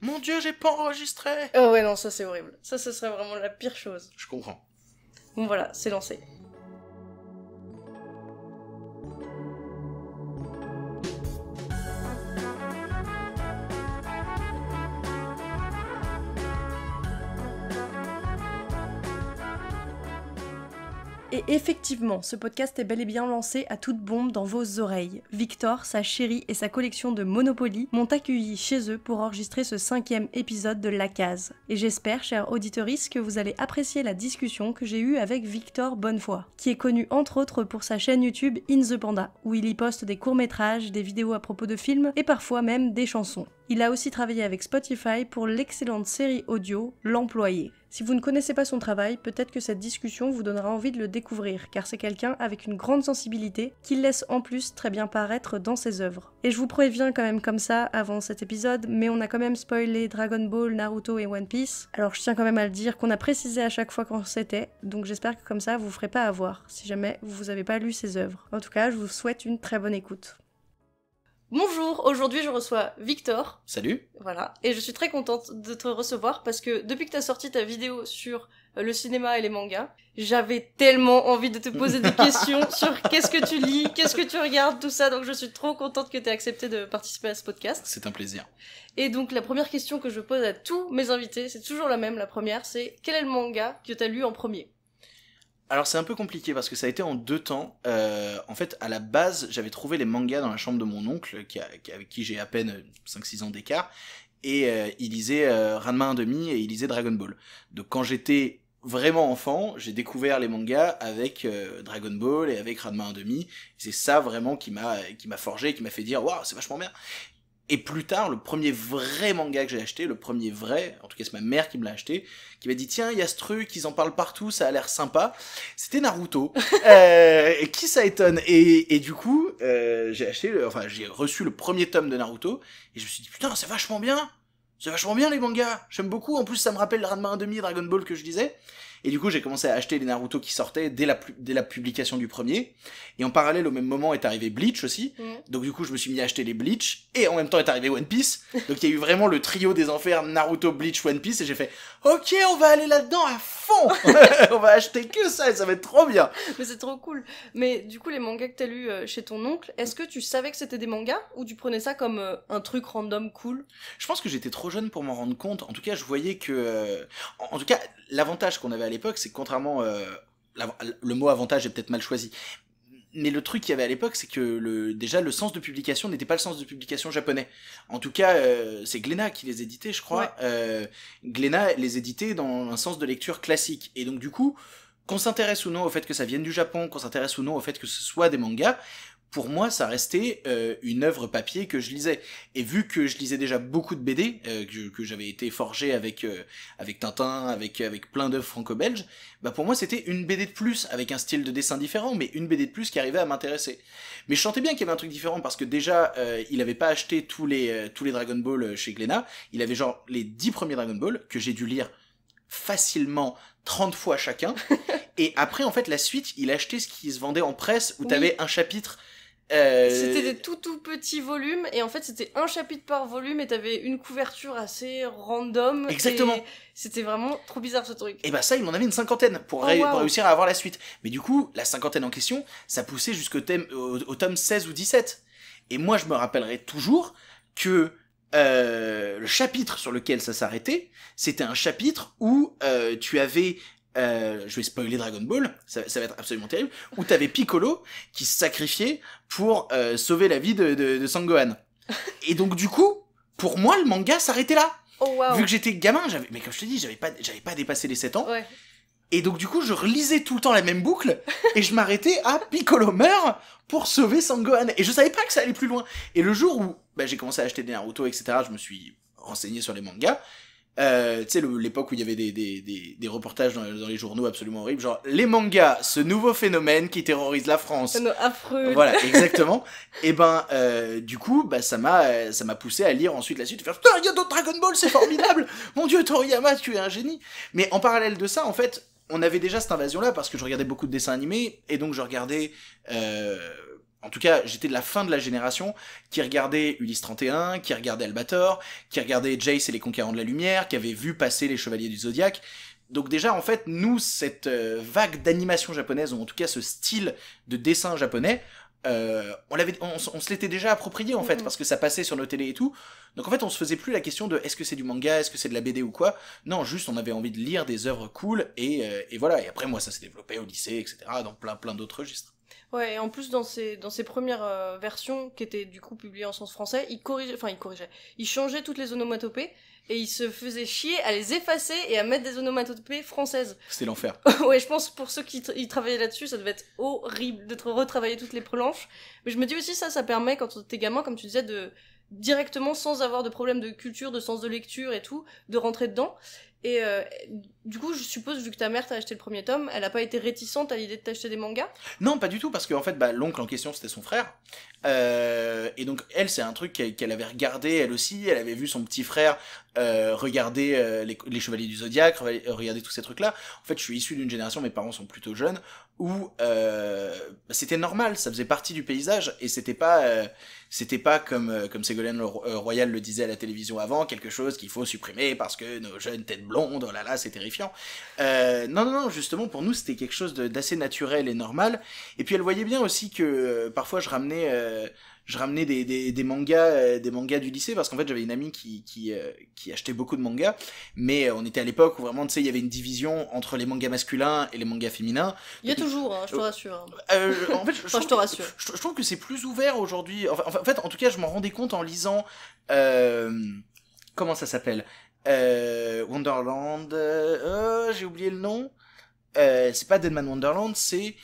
Mon Dieu, j'ai pas enregistré. Oh ouais, non, ça c'est horrible. Ça, ce serait vraiment la pire chose. Je comprends. Bon voilà, c'est lancé. Et effectivement, ce podcast est bel et bien lancé à toute bombe dans vos oreilles. Victor, sa chérie et sa collection de Monopoly m'ont accueilli chez eux pour enregistrer ce 5e épisode de La Case. Et j'espère, chers auditoristes, que vous allez apprécier la discussion que j'ai eue avec Victor Bonnefoy, qui est connu entre autres pour sa chaîne YouTube In The Panda, où il y poste des courts-métrages, des vidéos à propos de films et parfois même des chansons. Il a aussi travaillé avec Spotify pour l'excellente série audio L'Employé. Si vous ne connaissez pas son travail, peut-être que cette discussion vous donnera envie de le découvrir, car c'est quelqu'un avec une grande sensibilité qui laisse en plus très bien paraître dans ses œuvres. Et je vous préviens quand même comme ça avant cet épisode, mais on a quand même spoilé Dragon Ball, Naruto et One Piece, alors je tiens quand même à le dire qu'on a précisé à chaque fois quand c'était, donc j'espère que comme ça vous ferez pas avoir, si jamais vous avez pas lu ses œuvres. En tout cas, je vous souhaite une très bonne écoute. Bonjour, aujourd'hui je reçois Victor. Salut. Voilà, et je suis très contente de te recevoir parce que depuis que t'as sorti ta vidéo sur le cinéma et les mangas, j'avais tellement envie de te poser des questions sur qu'est-ce que tu lis, qu'est-ce que tu regardes, tout ça, donc je suis trop contente que t'aies accepté de participer à ce podcast. C'est un plaisir. Et donc la première question que je pose à tous mes invités, c'est toujours la même, la première, c'est quel est le manga que t'as lu en premier ? Alors c'est un peu compliqué parce que ça a été en 2 temps. En fait, à la base, j'avais trouvé les mangas dans la chambre de mon oncle, avec qui j'ai à peine 5-6 ans d'écart, et il lisait Ranma 1/2 et il lisait Dragon Ball. Donc quand j'étais vraiment enfant, j'ai découvert les mangas avec Dragon Ball et avec Ranma 1/2. C'est ça vraiment qui m'a forgé, qui m'a fait dire waouh, c'est vachement bien. Et plus tard, le premier vrai manga que j'ai acheté, le premier vrai, en tout cas c'est ma mère qui me l'a acheté, qui m'a dit tiens, il y a ce truc, ils en parlent partout, ça a l'air sympa, c'était Naruto. Qui ça étonne. Et du coup, j'ai reçu le premier tome de Naruto, et je me suis dit putain, c'est vachement bien les mangas, j'aime beaucoup, en plus ça me rappelle Ranma 1/2 et Dragon Ball que je lisais. Et du coup, j'ai commencé à acheter les Naruto qui sortaient dès la publication du premier. Et en parallèle, au même moment, est arrivé Bleach aussi. Donc du coup, je me suis mis à acheter les Bleach. Et en même temps est arrivé One Piece. Donc il y a eu vraiment le trio des enfers, Naruto, Bleach, One Piece. Et j'ai fait, ok, on va aller là-dedans à fond. On va acheter que ça et ça va être trop bien. Mais c'est trop cool. Mais du coup, les mangas que t'as lus chez ton oncle, est-ce que tu savais que c'était des mangas ou tu prenais ça comme un truc random cool ? Je pense que j'étais trop jeune pour m'en rendre compte. En tout cas, je voyais que... En tout cas, l'avantage qu'on avait à l'époque, c'est que contrairement... le mot avantage est peut-être mal choisi. Mais le truc qu'il y avait à l'époque, c'est que déjà le sens de publication n'était pas le sens de publication japonais. En tout cas, c'est Glénat qui les éditait, je crois. Ouais. Glénat les éditait dans un sens de lecture classique. Et donc du coup, qu'on s'intéresse ou non au fait que ça vienne du Japon, qu'on s'intéresse ou non au fait que ce soit des mangas, pour moi, ça restait une œuvre papier que je lisais. Et vu que je lisais déjà beaucoup de BD, que j'avais été forgé avec Tintin, avec plein d'œuvres franco-belges, bah pour moi c'était une BD de plus, avec un style de dessin différent, mais une BD de plus qui arrivait à m'intéresser. Mais je sentais bien qu'il y avait un truc différent, parce que déjà, il avait pas acheté tous les Dragon Ball chez Glénat, il avait genre les 10 premiers Dragon Ball, que j'ai dû lire facilement 30 fois chacun, et après en fait la suite, il achetait ce qui se vendait en presse, où t'avais un chapitre... C'était des tout petits volumes, et en fait c'était un chapitre par volume, et t'avais une couverture assez random. Exactement. Et c'était vraiment trop bizarre ce truc. Et bah ça, il m'en avait une 50aine pour réussir à avoir la suite. Mais du coup, la 50aine en question, ça poussait jusqu'au au tome 16 ou 17. Et moi, je me rappellerai toujours que le chapitre sur lequel ça s'arrêtait, c'était un chapitre où tu avais... je vais spoiler Dragon Ball, ça va être absolument terrible, où t'avais Piccolo qui se sacrifiait pour sauver la vie de Sangohan. Et donc du coup, pour moi, le manga s'arrêtait là. Oh, wow. Vu que j'étais gamin, mais comme je te dis, j'avais pas dépassé les 7 ans. Ouais. Et donc du coup, je relisais tout le temps la même boucle, et je m'arrêtais à Piccolo meurt pour sauver Sangohan. Et je savais pas que ça allait plus loin. Et le jour où j'ai commencé à acheter des Naruto, etc., je me suis renseigné sur les mangas. Tu sais, l'époque où il y avait des reportages dans les journaux absolument horribles, genre les mangas, ce nouveau phénomène qui terrorise la France. C'est affreux. Voilà, exactement. Et du coup, ça m'a poussé à lire ensuite la suite, faire putain, il y a d'autres Dragon Ball, c'est formidable. Mon Dieu, Toriyama, tu es un génie. Mais en parallèle de ça, en fait, on avait déjà cette invasion-là parce que je regardais beaucoup de dessins animés et donc je regardais en tout cas, j'étais de la fin de la génération qui regardait Ulysse 31, qui regardait Albator, qui regardait Jace et les Conquérants de la Lumière, qui avait vu passer les Chevaliers du Zodiaque. Donc déjà, en fait, nous, cette vague d'animation japonaise, ou en tout cas ce style de dessin japonais, on se l'était déjà approprié, en fait, parce que ça passait sur nos télés et tout. Donc en fait, on se faisait plus la question de est-ce que c'est du manga, est-ce que c'est de la BD ou quoi. Non, juste, on avait envie de lire des œuvres cool, et voilà. Et après, moi, ça s'est développé au lycée, etc., dans plein d'autres registres. Ouais, et en plus, dans ses premières versions, qui étaient du coup publiées en sens français, il corrigeait. Il changeait toutes les onomatopées, et il se faisait chier à les effacer et à mettre des onomatopées françaises. C'était l'enfer. Ouais, je pense pour ceux qui travaillaient là-dessus, ça devait être horrible de retravailler toutes les planches. Mais je me dis aussi, ça permet, quand t'es gamin, comme tu disais, de directement, sans avoir de problème de culture, de sens de lecture et tout, de rentrer dedans. Et du coup, je suppose, vu que ta mère t'a acheté le premier tome, elle a pas été réticente à l'idée de t'acheter des mangas? Non, pas du tout, parce qu'en fait, l'oncle en question, c'était son frère. Et donc, elle, c'est un truc qu'elle avait regardé, elle aussi. Elle avait vu son petit frère regarder les Chevaliers du Zodiaque, regarder tous ces trucs-là. En fait, je suis issu d'une génération, mes parents sont plutôt jeunes, où c'était normal, ça faisait partie du paysage, et c'était pas comme Ségolène Royal le disait à la télévision avant, quelque chose qu'il faut supprimer parce que nos jeunes têtes blondes, oh là là, c'est terrifiant. Non, justement, pour nous, c'était quelque chose d'assez naturel et normal. Et puis elle voyait bien aussi que parfois je ramenais des mangas du lycée, parce qu'en fait j'avais une amie qui achetait beaucoup de mangas, mais on était à l'époque où vraiment, tu sais, il y avait une division entre les mangas masculins et les mangas féminins. Il y a toujours, hein, je te rassure. En fait, je te rassure. Je trouve que c'est plus ouvert aujourd'hui. En fait, en tout cas, je m'en rendais compte en lisant... comment ça s'appelle, Wonderland... j'ai oublié le nom. C'est pas Deadman Wonderland, c'est...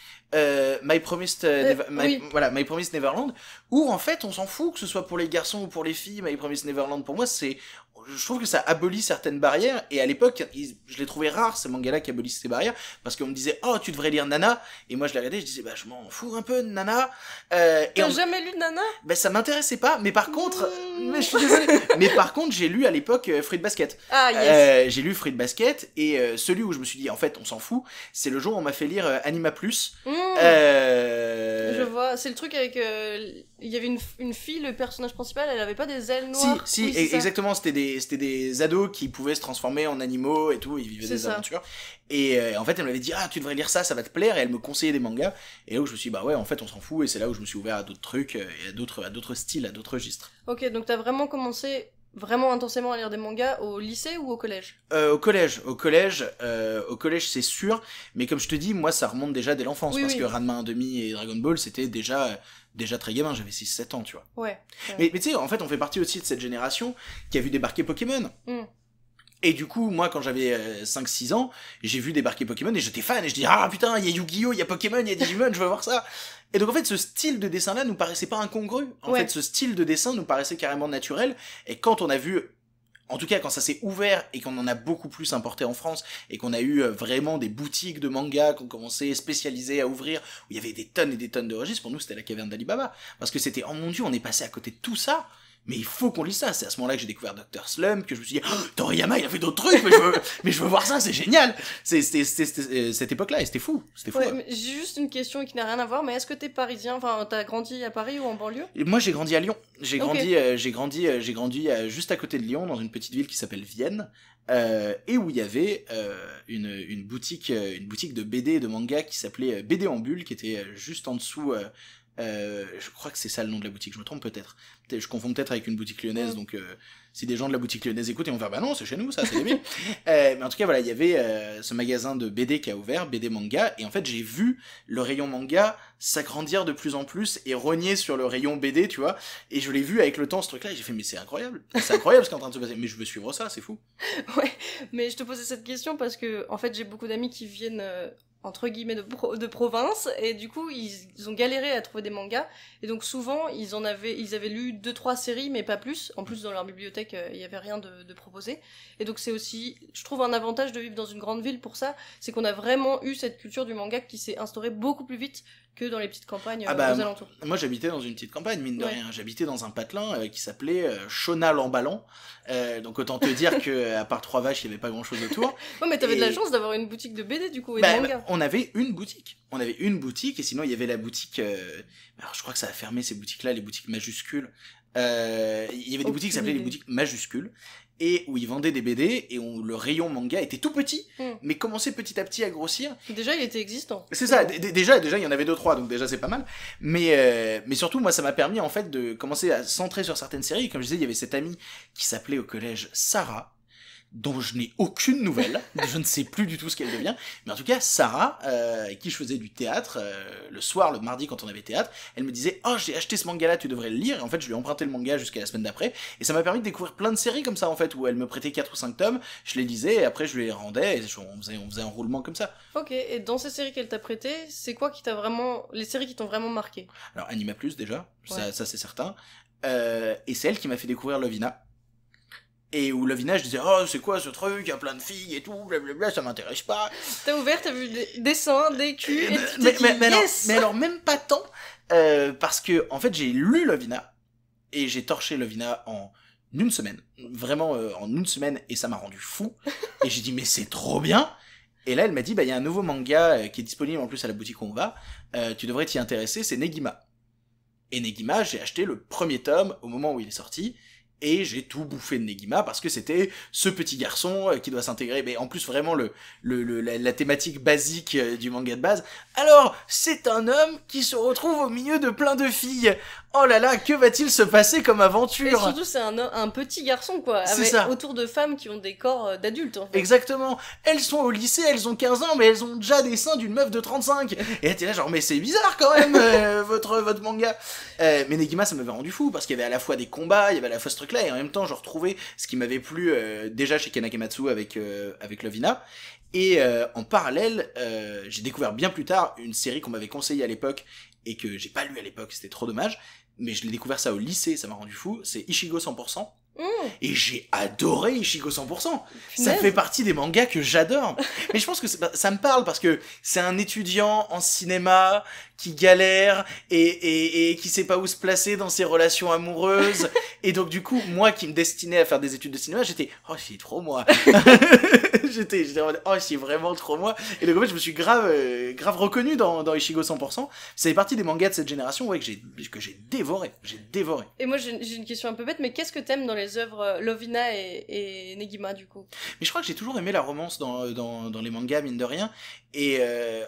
My Promised My Promised Neverland, où en fait on s'en fout que ce soit pour les garçons ou pour les filles. My Promised Neverland, pour moi, je trouve que ça abolit certaines barrières, et à l'époque je les trouvais rares, ces mangas là qui abolissent ces barrières, parce qu'on me disait oh tu devrais lire Nana, et moi je les regardais, je disais je m'en fous un peu de Nana. T'as jamais lu Nana? Ça m'intéressait pas, mais par contre mais je suis désolé, mais par contre j'ai lu à l'époque Fruit Basket. Ah yes. J'ai lu Fruit Basket, et celui où je me suis dit en fait on s'en fout, c'est le jour où on m'a fait lire Anima Plus. Je vois, c'est le truc avec il y avait une fille, le personnage principal, elle avait pas des ailes noires? Si, oui, exactement, c'était des ados qui pouvaient se transformer en animaux et tout, ils vivaient des aventures. Et en fait, elle m'avait dit tu devrais lire ça va te plaire, et elle me conseillait des mangas, et là où je me suis dit ouais, en fait on s'en fout, et c'est là où je me suis ouvert à d'autres trucs, et à d'autres styles, à d'autres registres. Ok, donc t'as vraiment commencé vraiment intensément à lire des mangas au lycée ou au collège? Au collège c'est sûr, mais comme je te dis, moi ça remonte déjà dès l'enfance, parce que Ranma 1/2 et Dragon Ball c'était déjà très gamin, j'avais 6-7 ans, tu vois. Ouais. Mais tu sais, en fait on fait partie aussi de cette génération qui a vu débarquer Pokémon. Et du coup, moi, quand j'avais 5-6 ans, j'ai vu débarquer Pokémon et j'étais fan, et je dis putain, il y a Yu-Gi-Oh, il y a Pokémon, il y a Digimon, je veux voir ça. Et donc en fait, ce style de dessin-là nous paraissait pas incongru. En fait, ce style de dessin nous paraissait carrément naturel, et quand on a vu, en tout cas quand ça s'est ouvert et qu'on en a beaucoup plus importé en France, et qu'on a eu vraiment des boutiques de mangas qu'on commençait spécialisées à ouvrir, où il y avait des tonnes et des tonnes de registres, pour nous c'était la caverne d'Alibaba, parce que c'était, oh mon dieu, on est passé à côté de tout ça. Mais il faut qu'on lise ça. C'est à ce moment-là que j'ai découvert Dr. Slump, que je me suis dit Toriyama, il a fait d'autres trucs, mais je veux voir ça, c'est génial. C'était cette époque-là, et c'était fou. Ouais, j'ai juste une question qui n'a rien à voir, mais est-ce que t'es parisien? Enfin, t'as grandi à Paris ou en banlieue? Et moi, j'ai grandi à Lyon. J'ai grandi juste à côté de Lyon, dans une petite ville qui s'appelle Vienne, et où il y avait une boutique de BD et de manga qui s'appelait BD en Bulle, qui était juste en dessous. Je crois que c'est ça le nom de la boutique, je me trompe peut-être. Je confonds peut-être avec une boutique lyonnaise, donc si des gens de la boutique lyonnaise écoutent, ils vont faire non, c'est chez nous, ça, c'est débile. Mais en tout cas, voilà, il y avait ce magasin de BD qui a ouvert, BD manga, et en fait, j'ai vu le rayon manga s'agrandir de plus en plus et rogner sur le rayon BD, tu vois, et je l'ai vu avec le temps, ce truc-là, et j'ai fait mais c'est incroyable ce qui est en train de se passer, mais je veux suivre ça, c'est fou. Ouais, mais je te posais cette question parce que, en fait, j'ai beaucoup d'amis qui viennent entre guillemets de province, et du coup ils ont galéré à trouver des mangas, et donc souvent ils avaient lu 2-3 séries mais pas plus. En plus dans leur bibliothèque il y avait rien de proposé, et donc c'est aussi, je trouve, un avantage de vivre dans une grande ville pour ça, c'est qu'on a vraiment eu cette culture du manga qui s'est instaurée beaucoup plus vite que dans les petites campagnes Ah bah, aux alentours. Moi j'habitais dans une petite campagne, mine de Ouais. rien. J'habitais dans un patelin qui s'appelait Chonal-en-Ballon. Donc autant te dire que à part 3 vaches, il n'y avait pas grand chose autour. Ouais, mais t'avais de la Et- chance d'avoir une boutique de BD du coup et de Bah, manga. on avait une boutique. On avait une boutique et sinon il y avait la boutique. Alors je crois que ça a fermé ces boutiques-là, les boutiques majuscules. Il y avait des boutiques qui s'appelaient les boutiques majuscules et où ils vendaient des BD et où le rayon manga était tout petit, mais commençait petit à petit à grossir. Déjà, il était existant. C'est ça. Déjà il y en avait 2-3, donc déjà c'est pas mal. Mais surtout moi ça m'a permis en fait de commencer à centrer sur certaines séries. Comme je disais, il y avait cette amie qui s'appelait au collège Sarah, dont je n'ai aucune nouvelle, je ne sais plus du tout ce qu'elle devient, mais en tout cas, Sarah, avec qui je faisais du théâtre, le soir, le mardi quand on avait théâtre, elle me disait « Oh, j'ai acheté ce manga-là, tu devrais le lire », et en fait, je lui ai emprunté le manga jusqu'à la semaine d'après, et ça m'a permis de découvrir plein de séries comme ça, en fait, où elle me prêtait 4 ou 5 tomes, je les lisais, et après je les rendais, et on faisait un roulement comme ça. Ok, et dans ces séries qu'elle t'a prêtées, c'est quoi qui t'a vraiment... les séries qui t'ont vraiment marqué? Alors, Anima Plus, déjà, Ouais. ça c'est certain, et c'est elle qui m'a fait découvrir Lovina. Et où Lovina, je disais, oh, c'est quoi ce truc, il y a plein de filles et tout, blablabla, ça m'intéresse pas. T'as ouvert, t'as vu des seins, des culs, et tu mais, t'es dit, mais yes. alors, même pas tant, parce que, en fait, j'ai lu Lovina, et j'ai torché Lovina en une semaine. Vraiment, en une semaine, et ça m'a rendu fou. Et j'ai dit, mais c'est trop bien. Et là, elle m'a dit, bah, il y a un nouveau manga qui est disponible en plus à la boutique où on va, tu devrais t'y intéresser, c'est Negima. Et Negima, j'ai acheté le premier tome au moment où il est sorti, et j'ai tout bouffé de Negima parce que c'était ce petit garçon qui doit s'intégrer, mais en plus vraiment la thématique basique du manga de base. Alors, c'est un homme qui se retrouve au milieu de plein de filles. Oh là là, que va-t-il se passer comme Et aventure? surtout, c'est un petit garçon, quoi, C'est avec, ça. autour de femmes qui ont des corps d'adultes, en fait. Exactement. Elles sont au lycée, elles ont 15 ans, mais elles ont déjà des seins d'une meuf de 35. Et là, t'es là genre, mais c'est bizarre quand même, votre manga. Mais Negima, ça m'avait rendu fou, parce qu'il y avait à la fois des combats, il y avait à la fois ce truc-là, et en même temps, je retrouvais ce qui m'avait plu déjà chez Kenakematsu avec Lovina. Et en parallèle, j'ai découvert bien plus tard une série qu'on m'avait conseillée à l'époque, et que j'ai pas lu à l'époque, c'était trop dommage. Mais je l'ai découvert ça au lycée, ça m'a rendu fou. C'est Ichigo 100%. Et j'ai adoré Ichigo 100%. Ça Punaise. fait partie des mangas que j'adore. Mais je pense que ça me parle parce que c'est un étudiant en cinéma qui galère et qui sait pas où se placer dans ses relations amoureuses. Et donc du coup, moi qui me destinais à faire des études de cinéma, j'étais « Oh, c'est trop moi !» J'étais en mode « Oh, c'est vraiment trop moi !» Et donc en fait, je me suis grave reconnu dans Ichigo 100%. Ça fait partie des mangas de cette génération ouais, que j'ai dévoré. J'ai dévoré. Et moi, j'ai une question un peu bête, mais qu'est-ce que t'aimes dans les œuvres Lovina et Negima, du coup? Mais je crois que j'ai toujours aimé la romance dans les mangas, mine de rien. Et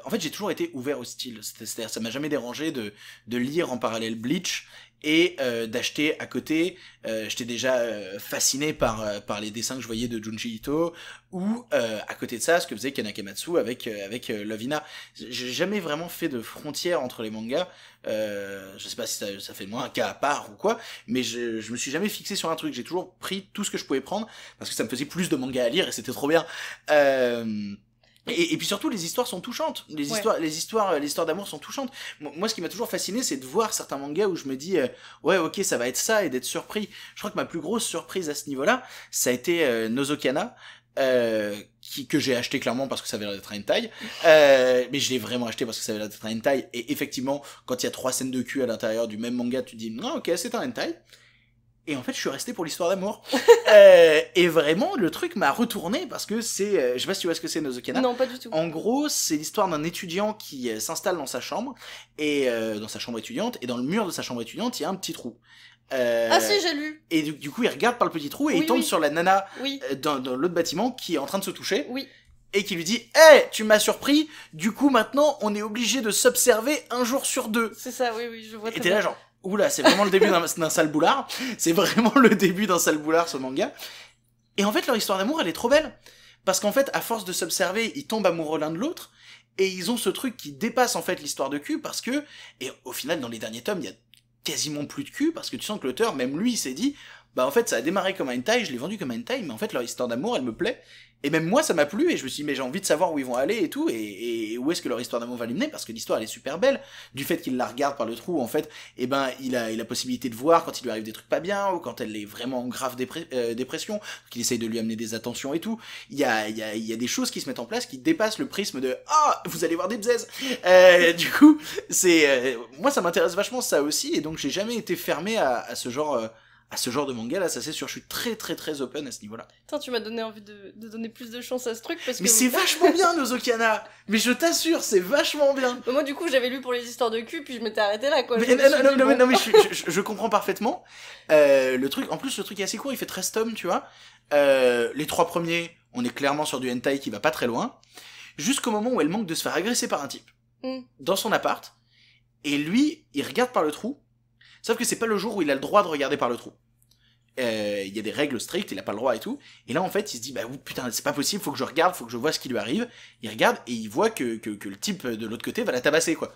en fait, j'ai toujours été ouvert au style. C'est-à-dire, ça m'a jamais dérangé de lire en parallèle Bleach et d'acheter à côté. J'étais déjà fasciné par les dessins que je voyais de Junji Ito ou à côté de ça, ce que faisait Kenakematsu avec Lovina. J'ai jamais vraiment fait de frontière entre les mangas. Je sais pas si ça fait de moi un cas à part ou quoi, mais je me suis jamais fixé sur un truc. J'ai toujours pris tout ce que je pouvais prendre parce que ça me faisait plus de mangas à lire et c'était trop bien. Et puis surtout, les histoires sont touchantes. Les histoires d'amour sont touchantes. Moi, ce qui m'a toujours fasciné, c'est de voir certains mangas où je me dis, ouais, ok, ça va être ça, et d'être surpris. Je crois que ma plus grosse surprise à ce niveau-là, ça a été Nozokana, que j'ai acheté clairement parce que ça avait l'air d'être un hentai. Mais je l'ai vraiment acheté parce que ça avait l'air d'être un hentai. Et effectivement, quand il y a 3 scènes de cul à l'intérieur du même manga, tu te dis, non, ok, c'est un hentai. Et en fait, je suis resté pour l'histoire d'amour. Et vraiment, le truc m'a retourné parce que c'est... je sais pas si tu vois ce que c'est Nozokana. Non, pas du tout. En gros, c'est l'histoire d'un étudiant qui s'installe dans sa chambre, et dans sa chambre étudiante, et dans le mur de sa chambre étudiante, il y a un petit trou. Ah si, j'ai lu. Et du coup, il regarde par le petit trou, et Oui, il tombe oui. sur la nana Oui, dans l'autre bâtiment qui est en train de se toucher, oui. et qui lui dit « Hey, tu m'as surpris, du coup maintenant, on est obligé de s'observer un jour sur 2. » C'est ça, oui, oui, je vois Et très t'es bien. là genre, oula, c'est vraiment le début d'un sale boulard. C'est vraiment le début d'un sale boulard, ce manga. Et en fait, leur histoire d'amour, elle est trop belle. Parce qu'en fait, à force de s'observer, ils tombent amoureux l'un de l'autre. Et ils ont ce truc qui dépasse en fait l'histoire de cul parce que, et au final, dans les derniers tomes, il y a quasiment plus de cul parce que tu sens que l'auteur, même lui, il s'est dit, bah en fait ça a démarré comme un hentai, je l'ai vendu comme un hentai, mais en fait leur histoire d'amour elle me plaît. Et même moi ça m'a plu et je me suis dit mais j'ai envie de savoir où ils vont aller et tout et où est-ce que leur histoire d'amour va les mener parce que l'histoire elle est super belle. Du fait qu'il la regarde par le trou en fait, et ben il a la possibilité de voir quand il lui arrive des trucs pas bien ou quand elle est vraiment en grave dépression, qu'il essaye de lui amener des attentions et tout. Il y a des choses qui se mettent en place qui dépassent le prisme de ah vous allez voir des bzaises. Du coup c'est moi ça m'intéresse vachement ça aussi et donc j'ai jamais été fermé à ce genre de manga là, ça c'est sûr, je suis très très très open à ce niveau-là. Attends, tu m'as donné envie de donner plus de chance à ce truc parce que... Mais c'est vachement bien Nozokana. Mais je t'assure, c'est vachement bien. Moi du coup j'avais lu pour les histoires de cul puis je m'étais arrêtée là quoi. Mais, non, mais je comprends parfaitement. Le truc, en plus le truc est assez court, il fait 13 tomes, tu vois. Les 3 premiers, on est clairement sur du hentai qui va pas très loin. Jusqu'au moment où elle manque de se faire agresser par un type. Dans son appart. Et lui, il regarde par le trou. Sauf que c'est pas le jour où il a le droit de regarder par le trou. Il y a des règles strictes, il a pas le droit et tout. Et là, en fait, il se dit, bah putain, c'est pas possible, faut que je regarde, faut que je vois ce qui lui arrive. Il regarde et il voit que le type de l'autre côté va la tabasser, quoi.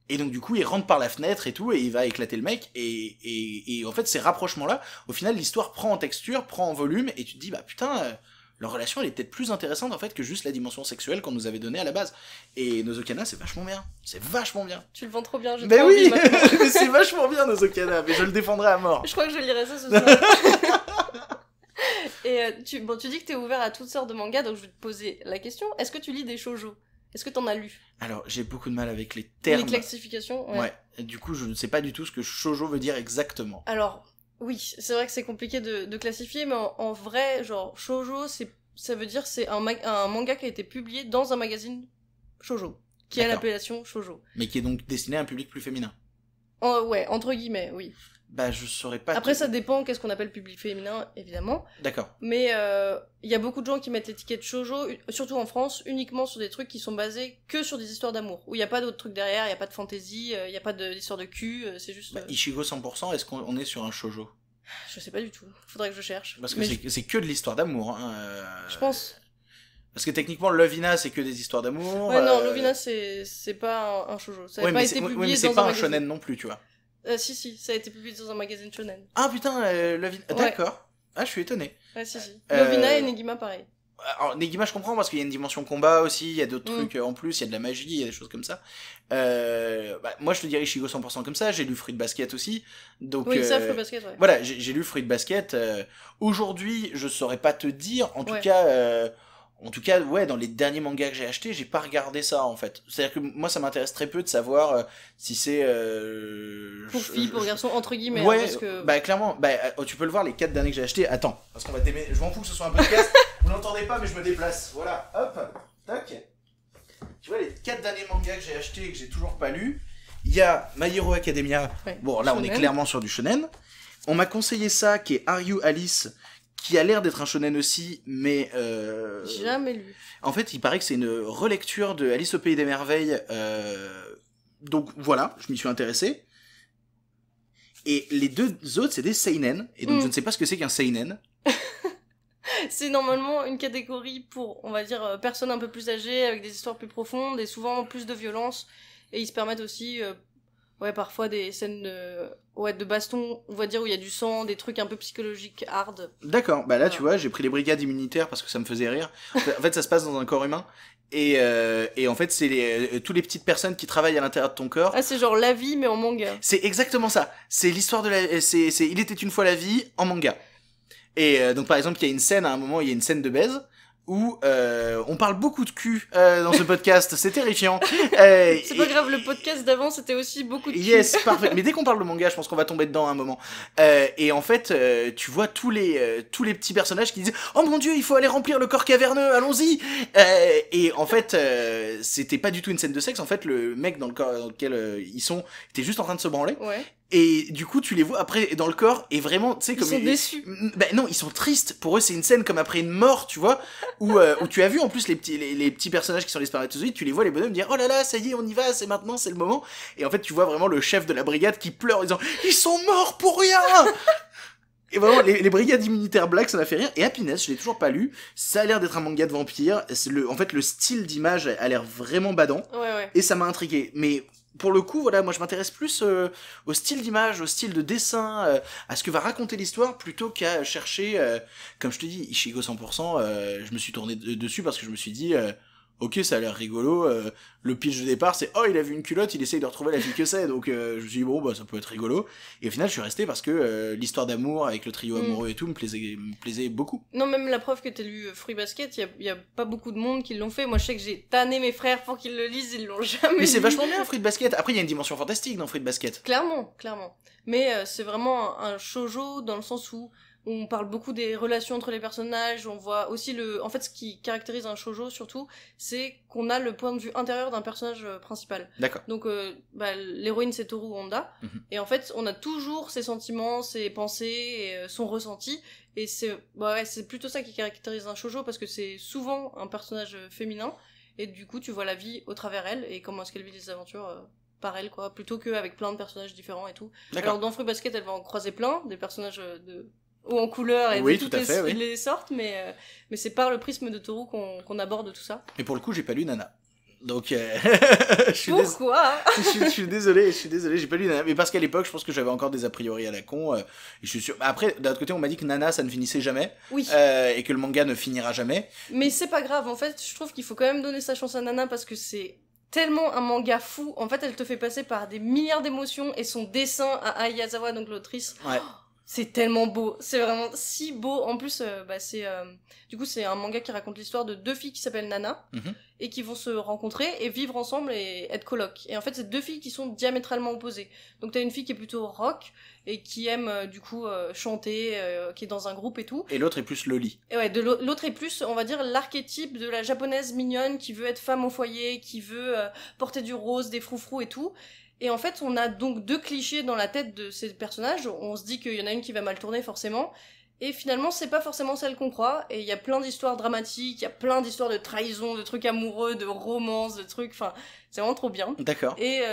Et donc, du coup, il rentre par la fenêtre et tout, et il va éclater le mec. Et en fait, ces rapprochements-là, au final, l'histoire prend en texture, prend en volume, et tu te dis, bah putain, leur relation, elle est peut-être plus intéressante, en fait, que juste la dimension sexuelle qu'on nous avait donnée à la base. Et Nozokana, c'est vachement bien. C'est vachement bien. Tu le vends trop bien, j'ai Mais trop oui, envie maintenant. mais c'est vachement bien Nozokana, mais je le défendrai à mort. Je crois que je lirai ça ce soir. Et tu dis que t'es ouvert à toutes sortes de mangas, donc je vais te poser la question. Est-ce que tu lis des shoujo? Est-ce que t'en as lu? Alors, j'ai beaucoup de mal avec les termes. Les classifications, ouais. Et du coup, je ne sais pas du tout ce que shoujo veut dire exactement. Alors, oui, c'est vrai que c'est compliqué de classifier, mais en vrai, genre, shoujo, ça veut dire c'est un manga qui a été publié dans un magazine shoujo, qui a l'appellation shoujo. Mais qui est donc destiné à un public plus féminin. Ouais, entre guillemets, oui. Bah, je saurais pas... Après, ça dépend qu'est-ce qu'on appelle public féminin, évidemment. D'accord. Mais il y a beaucoup de gens qui mettent l'étiquette shoujo, surtout en France, uniquement sur des trucs qui sont basés que sur des histoires d'amour, où il n'y a pas d'autres trucs derrière, il n'y a pas de fantasy, il n'y a pas d'histoire de cul, c'est juste... Bah, Ichigo 100%, est-ce qu'on est sur un shoujo? Je sais pas du tout, faudrait que je cherche. Parce que c'est que de l'histoire d'amour, hein. Je pense... Parce que techniquement, Lovina, c'est que des histoires d'amour. Ouais, non, Lovina, c'est pas un shoujo. Ça n'a pas été publié mais c'est pas un shonen non plus, tu vois. Si, ça a été publié dans un magazine shonen. Ah putain, Lovina... Ouais. D'accord. Ah, je suis étonné. Ouais, si. Lovina et Negima, pareil. Alors, Negima, je comprends, parce qu'il y a une dimension combat aussi, il y a d'autres trucs en plus, il y a de la magie, il y a des choses comme ça. Moi, je te dirais Ichigo 100% comme ça, j'ai lu Fruit Basket aussi. Donc, oui, ça, Fruit Basket, ouais. Voilà, j'ai lu Fruit Basket. Aujourd'hui, je saurais pas te dire, en tout cas, ouais, dans les derniers mangas que j'ai achetés, j'ai pas regardé ça, en fait. C'est-à-dire que moi, ça m'intéresse très peu de savoir si c'est... pour filles, pour garçons, entre guillemets. Ouais, parce que... bah clairement, tu peux le voir, les 4 derniers que j'ai achetés. Attends, parce qu'on va t'aimer. Je m'en fous que ce soit un podcast. Vous n'entendez pas, mais je me déplace. Voilà, hop, tac. Tu vois, les 4 derniers mangas que j'ai achetés et que j'ai toujours pas lus, il y a My Hero Academia. Ouais, bon, là, shonen. On est clairement sur du shonen. On m'a conseillé ça, qui est Are You Alice, qui a l'air d'être un shonen aussi, mais... J'ai jamais lu. En fait, il paraît que c'est une relecture de Alice au Pays des Merveilles. Donc voilà, je m'y suis intéressé. Et les 2 autres, c'est des seinen. Et donc je ne sais pas ce que c'est qu'un seinen. C'est normalement une catégorie pour, on va dire, personnes un peu plus âgées, avec des histoires plus profondes et souvent plus de violence. Et ils se permettent aussi... parfois des scènes de baston, on va dire, où il y a du sang, des trucs un peu psychologiques, hard. D'accord, bah là, tu vois, j'ai pris les brigades immunitaires parce que ça me faisait rire. En fait, ça se passe dans un corps humain. Et en fait, c'est toutes les petites personnes qui travaillent à l'intérieur de ton corps. Ah, c'est genre la vie, mais en manga. C'est exactement ça. C'est l'histoire de la... C'est Il était une fois la vie en manga. Et donc, par exemple, il y a une scène, à un moment, il y a une scène de baise. Où on parle beaucoup de cul dans ce podcast, c'est terrifiant. C'est pas grave, le podcast d'avant c'était aussi beaucoup de cul. Yes, parfait. Mais dès qu'on parle de manga, je pense qu'on va tomber dedans à un moment. Et en fait, tu vois tous les petits personnages qui disent « Oh mon dieu, il faut aller remplir le corps caverneux, allons-y !» Et en fait, c'était pas du tout une scène de sexe. En fait, le mec dans lequel ils sont était juste en train de se branler. Ouais. Et du coup, tu les vois après dans le corps, et vraiment, tu sais, comme... Ils sont déçus. Ben non, ils sont tristes. Pour eux, c'est une scène comme après une mort, tu vois, où tu as vu en plus les petits personnages qui sont les spermatozoïdes, tu les vois les bonhommes dire « Oh là là, ça y est, on y va, c'est maintenant, c'est le moment !» Et en fait, tu vois vraiment le chef de la brigade qui pleure en disant « Ils sont morts pour rien !» Et vraiment, les brigades immunitaires black, ça m'a fait rire. Et Happiness, je l'ai toujours pas lu. Ça a l'air d'être un manga de vampire. En fait, le style d'image a l'air vraiment badant. Ouais. Et ça m'a intrigué. Mais pour le coup, voilà, moi je m'intéresse plus au style d'image, au style de dessin, à ce que va raconter l'histoire, plutôt qu'à chercher, comme je te dis, Ichigo 100%, je me suis tourné dessus parce que je me suis dit, ok, ça a l'air rigolo, le pitch de départ c'est, oh il a vu une culotte, il essaye de retrouver la fille que c'est, donc je me suis dit, bon, bah ça peut être rigolo, et au final je suis resté parce que l'histoire d'amour avec le trio amoureux et tout me plaisait beaucoup. Non, même la preuve que t'as lu Fruit Basket, y a pas beaucoup de monde qui l'ont fait. Moi, je sais que j'ai tanné mes frères pour qu'ils le lisent, ils l'ont jamais Mais c'est lu. vachement bien Fruit Basket, après il y a une dimension fantastique dans Fruit Basket. Clairement. Mais c'est vraiment un shoujo dans le sens où on parle beaucoup des relations entre les personnages, on voit aussi en fait, ce qui caractérise un shoujo, surtout, c'est qu'on a le point de vue intérieur d'un personnage principal. D'accord. Donc, l'héroïne, c'est Toru Honda, et en fait, on a toujours ses sentiments, ses pensées, et son ressenti, et c'est plutôt ça qui caractérise un shoujo, parce que c'est souvent un personnage féminin, et du coup, tu vois la vie au travers elle, et comment est-ce qu'elle vit les aventures par elle, quoi, plutôt qu'avec plein de personnages différents et tout. D'accord. Alors, dans Fruit Basket, elle va en croiser plein, des personnages ou en couleur et oui, de toutes les sortes, mais c'est par le prisme de Toru qu'on aborde tout ça. Et pour le coup, j'ai pas lu Nana. Donc, Pourquoi je suis désolé, j'ai pas lu Nana. Mais parce qu'à l'époque, je pense que j'avais encore des a priori à la con. Et je suis sûr. Après, d'un autre côté, on m'a dit que Nana, ça ne finissait jamais. Oui. Et que le manga ne finira jamais. Mais c'est pas grave. En fait, je trouve qu'il faut quand même donner sa chance à Nana parce que c'est tellement un manga fou. En fait, elle te fait passer par des milliards d'émotions et son dessin à Ayazawa, donc l'autrice. Ouais. C'est tellement beau, c'est vraiment si beau. En plus, du coup, c'est un manga qui raconte l'histoire de deux filles qui s'appellent Nana et qui vont se rencontrer et vivre ensemble et être colocs. Et en fait, c'est deux filles qui sont diamétralement opposées. Donc, t'as une fille qui est plutôt rock et qui aime chanter, qui est dans un groupe et tout. Et l'autre est plus loli. Et ouais, l'autre est plus, on va dire, l'archétype de la japonaise mignonne qui veut être femme au foyer, qui veut porter du rose, des froufrous et tout. Et en fait, on a donc deux clichés dans la tête de ces personnages. On se dit qu'il y en a une qui va mal tourner, forcément. Et finalement, c'est pas forcément celle qu'on croit. Et il y a plein d'histoires dramatiques, il y a plein d'histoires de trahison, de trucs amoureux, de romances, de trucs... Enfin, c'est vraiment trop bien. D'accord. Et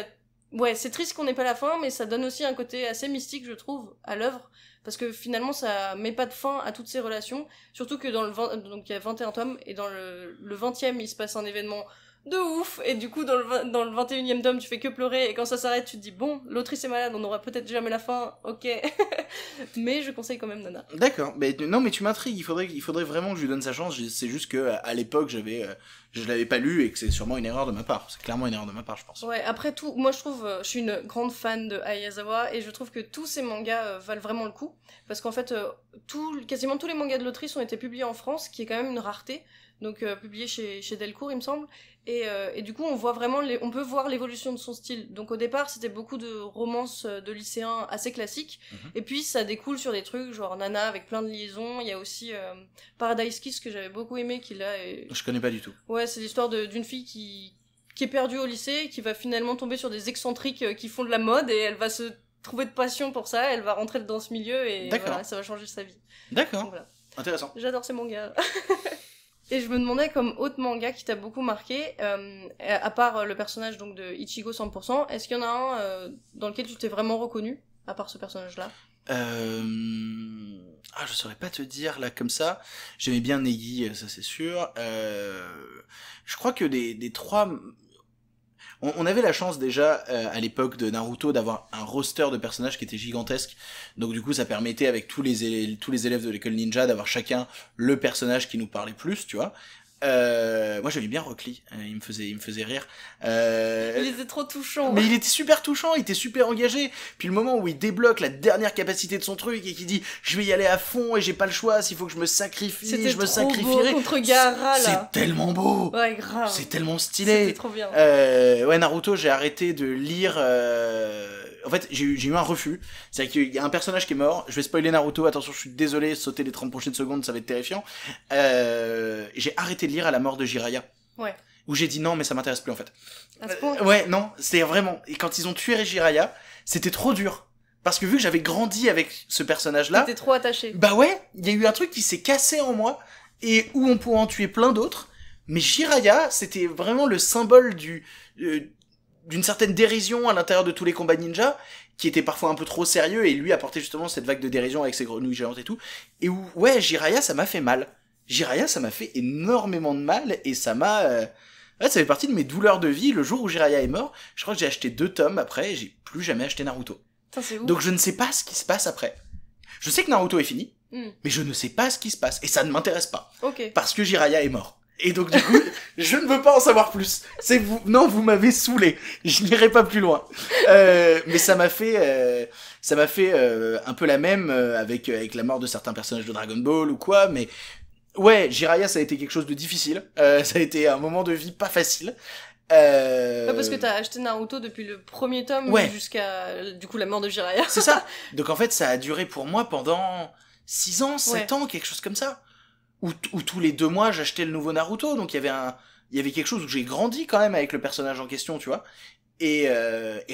ouais, c'est triste qu'on n'ait pas la fin, mais ça donne aussi un côté assez mystique, je trouve, à l'œuvre. Parce que finalement, ça met pas de fin à toutes ces relations. Surtout que donc il y a 21 tomes, et dans le 20e, il se passe un événement de ouf, et du coup dans le 21e tome tu fais que pleurer, et quand ça s'arrête tu te dis bon, l'autrice est malade, on aura peut-être jamais la fin, ok. Mais je conseille quand même Nana. D'accord, mais non, mais tu m'intrigues, il faudrait vraiment que je lui donne sa chance. C'est juste que à l'époque je l'avais pas lu et que c'est sûrement une erreur de ma part. C'est clairement une erreur de ma part, je pense. Ouais, après tout, moi je trouve, je suis une grande fan de Ayazawa et je trouve que tous ces mangas valent vraiment le coup, parce qu'en fait quasiment tous les mangas de l'autrice ont été publiés en France, qui est quand même une rareté. Donc publié chez Delcourt, il me semble, et du coup on voit vraiment on peut voir l'évolution de son style. Donc au départ c'était beaucoup de romances de lycéens assez classiques, et puis ça découle sur des trucs genre Nana avec plein de liaisons. Il y a aussi Paradise Kiss que j'avais beaucoup aimé, Je connais pas du tout. Ouais, c'est l'histoire d'une fille qui est perdue au lycée et qui va finalement tomber sur des excentriques qui font de la mode, et elle va se trouver de passion pour ça, elle va rentrer dans ce milieu et voilà, ça va changer sa vie. D'accord. Donc, voilà. Intéressant. J'adore ces mangas. Et je me demandais, comme autre manga qui t'a beaucoup marqué, à part le personnage donc de Ichigo 100%, est-ce qu'il y en a un dans lequel tu t'es vraiment reconnu, à part ce personnage-là? Je saurais pas te dire là comme ça. J'aimais bien Negi, ça c'est sûr. Je crois que des trois... On avait la chance déjà à l'époque de Naruto d'avoir un roster de personnages qui était gigantesque, donc du coup ça permettait avec tous les élèves de l'école ninja d'avoir chacun le personnage qui nous parlait plus, tu vois. Moi j'aimais bien Rock Lee, il me faisait rire. Il était trop touchant. Mais il était super touchant, il était super engagé. Puis le moment où il débloque la dernière capacité de son truc et qu'il dit je vais y aller à fond et j'ai pas le choix, s'il faut que je me sacrifie, je me sacrifierai. Beau contre Gaara, là. C'est tellement beau. Ouais, grave. C'est tellement stylé. C'était trop bien. Ouais, Naruto, j'ai arrêté de lire. En fait, j'ai eu un refus. C'est-à-dire qu'il y a un personnage qui est mort. Je vais spoiler Naruto. Attention, je suis désolé. Sauter les 30 prochaines secondes, ça va être terrifiant. J'ai arrêté de lire à la mort de Jiraiya. Ouais. Où j'ai dit non, mais ça m'intéresse plus en fait. À ce point. Ouais, non, c'était vraiment. Et quand ils ont tué Jiraiya, c'était trop dur. Parce que vu que j'avais grandi avec ce personnage-là. T'étais trop attaché. Bah ouais, il y a eu un truc qui s'est cassé en moi. Et où on pourrait en tuer plein d'autres. Mais Jiraiya, c'était vraiment le symbole d'une certaine dérision à l'intérieur de tous les combats ninja, qui était parfois un peu trop sérieux, et lui apportait justement cette vague de dérision avec ses grenouilles géantes et tout. Et où, ouais, Jiraiya, ça m'a fait mal. Jiraiya, ça m'a fait énormément de mal, et ça m'a Ouais, ça fait partie de mes douleurs de vie. Le jour où Jiraiya est mort, je crois que j'ai acheté 2 tomes après et j'ai plus jamais acheté Naruto. Putain, c'est ouf. Donc je ne sais pas ce qui se passe après. Je sais que Naruto est fini, mais je ne sais pas ce qui se passe. Et ça ne m'intéresse pas. Ok. Parce que Jiraiya est mort. Et donc du coup, je ne veux pas en savoir plus. C'est vous, non, vous m'avez saoulé. Je n'irai pas plus loin. Mais ça m'a fait un peu la même avec la mort de certains personnages de Dragon Ball ou quoi. Mais ouais, Jiraiya, ça a été quelque chose de difficile. Ça a été un moment de vie pas facile. Ouais, parce que t'as acheté Naruto depuis le premier tome jusqu'à du coup la mort de Jiraiya. C'est ça. Donc en fait, ça a duré pour moi pendant 6 ans, 7 ans, quelque chose comme ça. Où tous les 2 mois, j'achetais le nouveau Naruto. Donc il y avait quelque chose où j'ai grandi quand même avec le personnage en question, tu vois. Et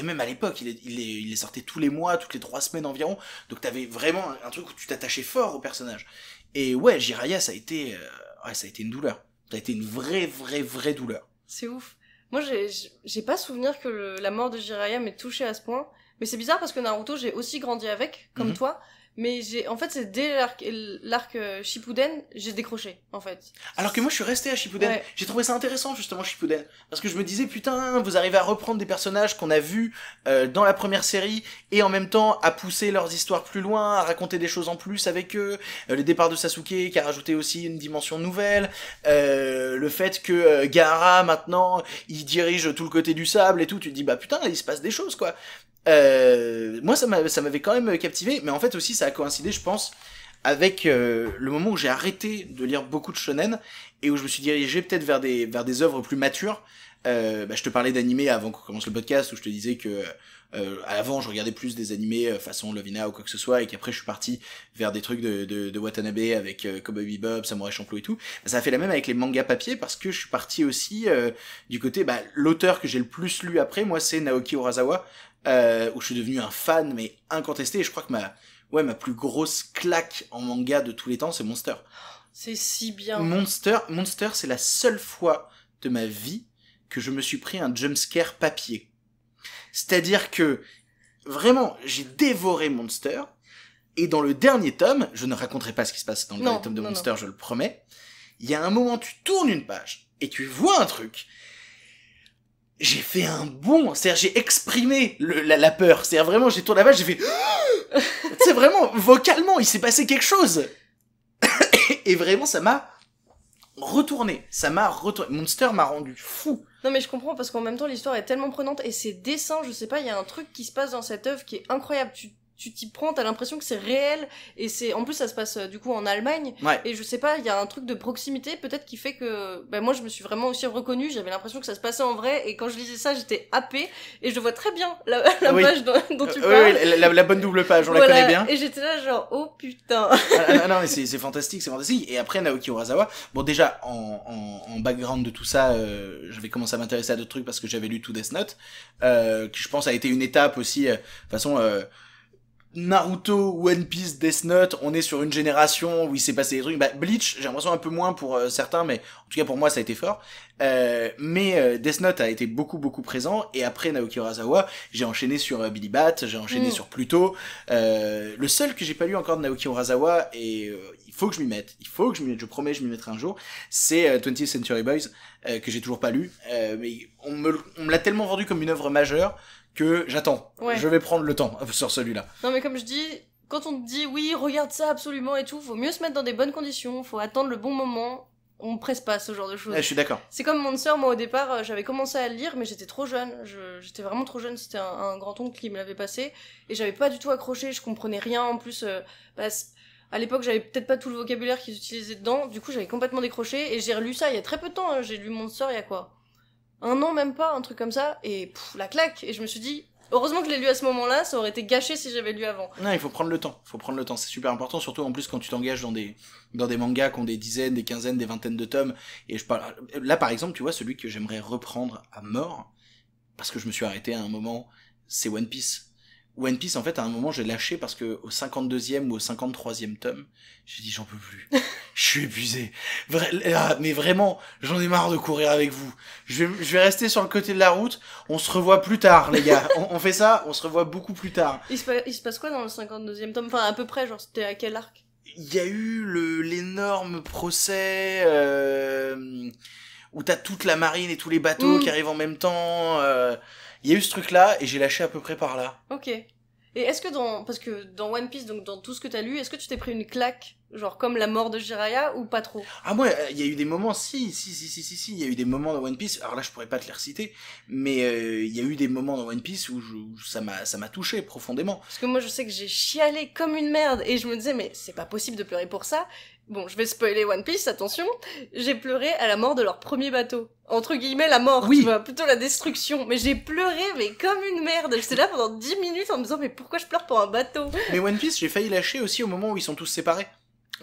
même à l'époque, il est sorti tous les mois, toutes les 3 semaines environ. Donc t'avais vraiment un truc où tu t'attachais fort au personnage. Et ouais, Jiraiya, ça a été une douleur. Ça a été une vraie douleur. C'est ouf. Moi, j'ai pas souvenir que la mort de Jiraiya m'ait touché à ce point. Mais c'est bizarre parce que Naruto, j'ai aussi grandi avec, comme toi. Mais en fait, c'est dès l'arc Shippuden, j'ai décroché, en fait. Alors que moi, je suis resté à Shippuden. Ouais. J'ai trouvé ça intéressant, justement, Shippuden. Parce que je me disais, putain, vous arrivez à reprendre des personnages qu'on a vus dans la première série, et en même temps, à pousser leurs histoires plus loin, à raconter des choses en plus avec eux. Le départ de Sasuke, qui a rajouté aussi une dimension nouvelle. Le fait que Gaara, maintenant, il dirige tout le côté du sable et tout. Tu te dis, bah putain, il se passe des choses, quoi. Moi ça m'avait quand même captivé, mais en fait aussi ça a coïncidé, je pense, avec le moment où j'ai arrêté de lire beaucoup de shonen et où je me suis dirigé peut-être vers des œuvres plus matures. Je te parlais d'animés avant qu'on commence le podcast, où je te disais que avant je regardais plus des animés façon Lovina ou quoi que ce soit, et qu'après je suis parti vers des trucs de Watanabe avec Cowboy Bebop, Samurai Champloo et tout. Ça a fait la même avec les mangas papier, parce que je suis parti aussi du côté, l'auteur que j'ai le plus lu après, moi c'est Naoki Urasawa, où je suis devenu un fan mais incontesté, et je crois que ma plus grosse claque en manga de tous les temps, c'est Monster. C'est si bien. Monster, c'est la seule fois de ma vie que je me suis pris un jumpscare papier. C'est-à-dire que, vraiment, j'ai dévoré Monster, et dans le dernier tome, je ne raconterai pas ce qui se passe dans le dernier tome de Monster, je le promets, il y a un moment, tu tournes une page, et tu vois un truc. J'ai fait un bond, c'est-à-dire j'ai exprimé la peur, c'est-à-dire vraiment j'ai tourné la page, j'ai fait c'est vraiment vocalement il s'est passé quelque chose. Et vraiment ça m'a retourné, Monster m'a rendu fou. Non mais je comprends parce qu'en même temps l'histoire est tellement prenante et ses dessins, je sais pas, il y a un truc qui se passe dans cette œuvre qui est incroyable, tu t'y prends, t'as l'impression que c'est réel, et en plus ça se passe du coup en Allemagne, et je sais pas, il y a un truc de proximité peut-être qui fait que, moi je me suis vraiment aussi reconnue, j'avais l'impression que ça se passait en vrai, et quand je lisais ça j'étais happée, et je vois très bien la page dont tu parles. Oui, la bonne double page, on la connaît bien. Et j'étais là genre, oh putain. Non mais c'est fantastique, et après Naoki Urasawa, bon déjà en background de tout ça, j'avais commencé à m'intéresser à d'autres trucs parce que j'avais lu tout Death Note, qui je pense a été une étape aussi, de toute façon, Naruto, One Piece, Death Note, on est sur une génération où il s'est passé des trucs. Bleach, j'ai l'impression un peu moins pour certains, mais en tout cas pour moi ça a été fort. Mais Death Note a été beaucoup présent, et après Naoki Urasawa, j'ai enchaîné sur Billy Bat, j'ai enchaîné sur Pluto. Le seul que j'ai pas lu encore de Naoki Urasawa, et il faut que je m'y mette, je promets, je m'y mettrai un jour, c'est 20th Century Boys, que j'ai toujours pas lu, mais on me l'a tellement vendu comme une œuvre majeure que j'attends. Je vais prendre le temps sur celui-là. Non mais comme je dis, quand on te dit oui, regarde ça absolument et tout, faut mieux se mettre dans des bonnes conditions, faut attendre le bon moment, on presse pas ce genre de choses. Je suis d'accord. C'est comme Monster, moi au départ, j'avais commencé à le lire mais j'étais trop jeune, j'étais vraiment trop jeune, c'était un grand-oncle qui me l'avait passé, et j'avais pas du tout accroché, je comprenais rien, en plus, à l'époque j'avais peut-être pas tout le vocabulaire qu'ils utilisaient dedans, du coup j'avais complètement décroché, et j'ai relu ça il y a très peu de temps, hein. J'ai lu Monster il y a quoi, 1 an même pas, un truc comme ça, et la claque, et je me suis dit, heureusement que je l'ai lu à ce moment-là, ça aurait été gâché si j'avais lu avant. Non, il faut prendre le temps, c'est super important, surtout en plus quand tu t'engages dans des mangas qui ont des dizaines, des quinzaines, des vingtaines de tomes, et je parle, là par exemple, tu vois, celui que j'aimerais reprendre à mort, parce que je me suis arrêté à un moment, c'est One Piece. One Piece, en fait, à un moment, j'ai lâché parce que au 52e ou au 53e tome, j'ai dit, j'en peux plus. Je suis épuisé. Mais vraiment, j'en ai marre de courir avec vous. Je vais rester sur le côté de la route. On se revoit plus tard, les gars. On fait ça, on se revoit beaucoup plus tard. Il se passe quoi dans le 52e tome? Enfin, à peu près, genre, c'était à quel arc? Il y a eu l'énorme procès, où t'as toute la marine et tous les bateaux qui arrivent en même temps. Il y a eu ce truc-là, et j'ai lâché à peu près par là. Ok. Et est-ce que parce que dans One Piece, donc dans tout ce que t'as lu, est-ce que tu t'es pris une claque, genre comme la mort de Jiraiya, ou pas trop? Ah moi, il y a eu des moments, si, il y a eu des moments dans One Piece, alors là je pourrais pas te les reciter, mais il y a eu des moments dans One Piece où ça m'a touché profondément. Parce que moi je sais que j'ai chialé comme une merde, et je me disais, mais c'est pas possible de pleurer pour ça. Bon, je vais spoiler One Piece, attention. J'ai pleuré à la mort de leur premier bateau. Entre guillemets, la mort, oui. Tu vois, plutôt la destruction. Mais j'ai pleuré, mais comme une merde. J'étais là pendant 10 minutes en me disant, mais pourquoi je pleure pour un bateau? Mais One Piece, j'ai failli lâcher aussi au moment où ils sont tous séparés.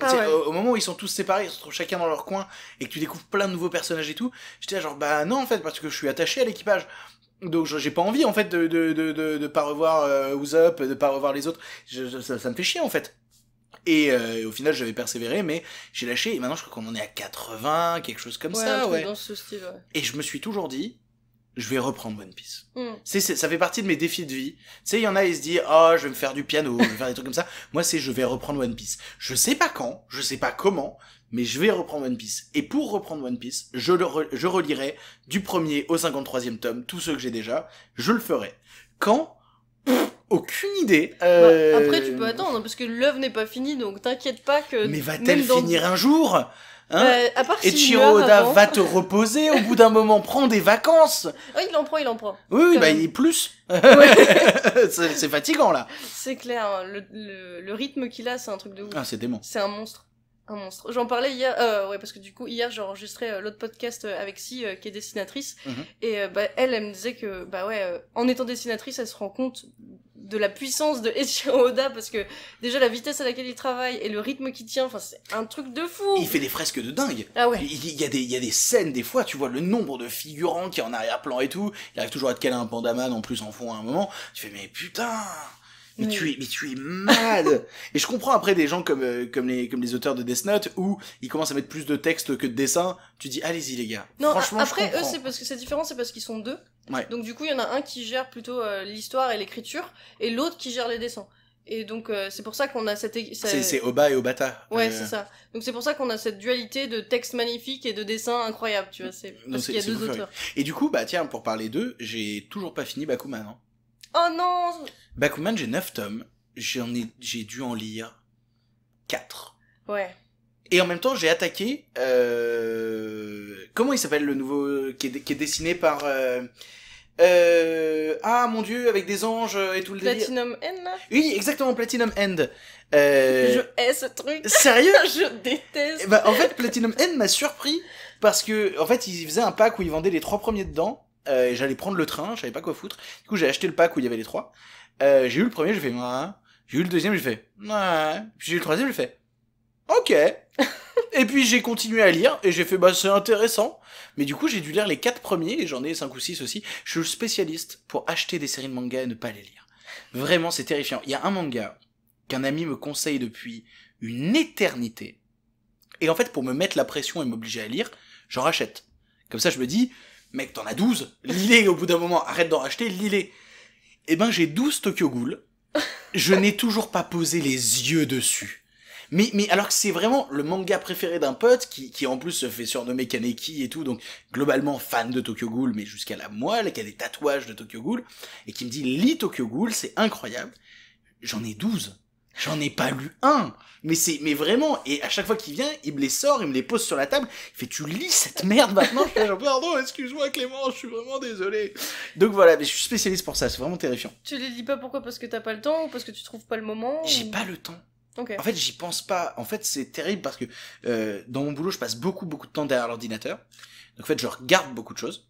Ouais. Au moment où ils sont tous séparés, ils se retrouvent chacun dans leur coin, et que tu découvres plein de nouveaux personnages et tout, j'étais là genre, bah non en fait, parce que je suis attaché à l'équipage. Donc j'ai pas envie en fait de pas revoir Usopp, de pas revoir les autres. Ça me fait chier en fait. Et au final j'avais persévéré, mais j'ai lâché, et maintenant je crois qu'on en est à 80, quelque chose comme ça, ouais. Dans ce style, ouais. Et je me suis toujours dit, je vais reprendre One Piece. Ça fait partie de mes défis de vie. Tu sais, il y en a, ils se disent, oh, je vais me faire du piano, je vais faire des trucs comme ça. Moi, je vais reprendre One Piece. Je sais pas quand, je sais pas comment, mais je vais reprendre One Piece. Et pour reprendre One Piece, je relirai du 1er au 53e tome, tous ceux que j'ai déjà, je le ferai. Quand? Aucune idée. Après, tu peux attendre, parce que l'œuvre n'est pas finie, donc t'inquiète pas que... Mais va-t-elle finir un jour? Hein? À part Eiichiro Oda va te reposer, au bout d'un moment, prends des vacances. Oh, il en prend. Oui, bah, il est plus. Ouais. c'est fatigant, là. C'est clair, hein. Le rythme qu'il a, c'est un truc de ouf. Ah, c'est dément. C'est un monstre. J'en parlais hier, ouais, parce que du coup, hier, j'ai enregistré l'autre podcast avec Si, qui est dessinatrice. Et elle me disait que, en étant dessinatrice, elle se rend compte de la puissance de Eiichiro Oda, parce que déjà la vitesse à laquelle il travaille et le rythme qu'il tient, enfin c'est un truc de fou. Il fait des fresques de dingue. Ah ouais. Il y a des scènes, des fois, tu vois le nombre de figurants qui est en arrière-plan et tout. Il arrive toujours à te caler un pandaman en plus en fond à un moment. Tu fais mais putain. Mais tu es malade. Et je comprends après des gens comme les auteurs de Death Note où ils commencent à mettre plus de texte que de dessin. Tu dis allez-y les gars. Non, franchement, après eux c'est parce que c'est différent, c'est parce qu'ils sont deux. Ouais. Donc du coup il y en a un qui gère plutôt l'histoire et l'écriture et l'autre qui gère les dessins. Et donc c'est pour ça qu'on a c'est Oba et Obata. Ouais, c'est ça. Donc c'est pour ça qu'on a cette dualité de texte magnifique et de dessin incroyable, tu vois, c'est parce qu'il y a deux auteurs. Et du coup, bah tiens, pour parler d'eux, j'ai toujours pas fini Bakuman. Hein. Oh non. Bakuman, j'ai 9 tomes. J'ai dû en lire 4. Ouais. Et en même temps, j'ai attaqué comment il s'appelle le nouveau qui est dessiné par ah mon dieu, avec des anges et tout le délire. Platinum End là. Oui, exactement, Platinum End. Je hais ce truc. Sérieux? Je déteste. Bah, en fait, Platinum End m'a surpris parce que en fait, ils faisaient un pack où ils vendaient les 3 premiers dedans. Et j'allais prendre le train, je savais pas quoi foutre. Du coup, j'ai acheté le pack où il y avait les 3. J'ai eu le premier, j'ai fait ouais. J'ai eu le deuxième, j'ai fait ouais. Puis j'ai eu le troisième, j'ai fait ok. Et puis j'ai continué à lire et j'ai fait bah c'est intéressant. Mais du coup, j'ai dû lire les 4 premiers et j'en ai 5 ou 6 aussi. Je suis spécialiste pour acheter des séries de manga et ne pas les lire. Vraiment, c'est terrifiant. Il y a un manga qu'un ami me conseille depuis une éternité. Et en fait, pour me mettre la pression et m'obliger à lire, j'en rachète. Comme ça, je me dis mec, t'en as 12, lis-les au bout d'un moment, arrête d'en racheter, lis-les. Eh ben, j'ai 12 Tokyo Ghoul. Je n'ai toujours pas posé les yeux dessus. Mais alors que c'est vraiment le manga préféré d'un pote qui en plus se fait surnommer Kaneki et tout, donc globalement fan de Tokyo Ghoul, mais jusqu'à la moelle, qui a des tatouages de Tokyo Ghoul, et qui me dit lis Tokyo Ghoul, c'est incroyable. J'en ai 12. J'en ai pas lu un. Mais vraiment, et à chaque fois qu'il vient, il me les sort, il me les pose sur la table, il fait tu lis cette merde maintenant? Je fais genre pardon, excuse-moi Clément, je suis vraiment désolé. Donc voilà, mais je suis spécialiste pour ça, c'est vraiment terrifiant. Tu les lis pas pourquoi? Parce que t'as pas le temps ou parce que tu trouves pas le moment? J'ai pas le temps. Okay. En fait, j'y pense pas. En fait, c'est terrible parce que dans mon boulot, je passe beaucoup de temps derrière l'ordinateur. Donc en fait, je regarde beaucoup de choses.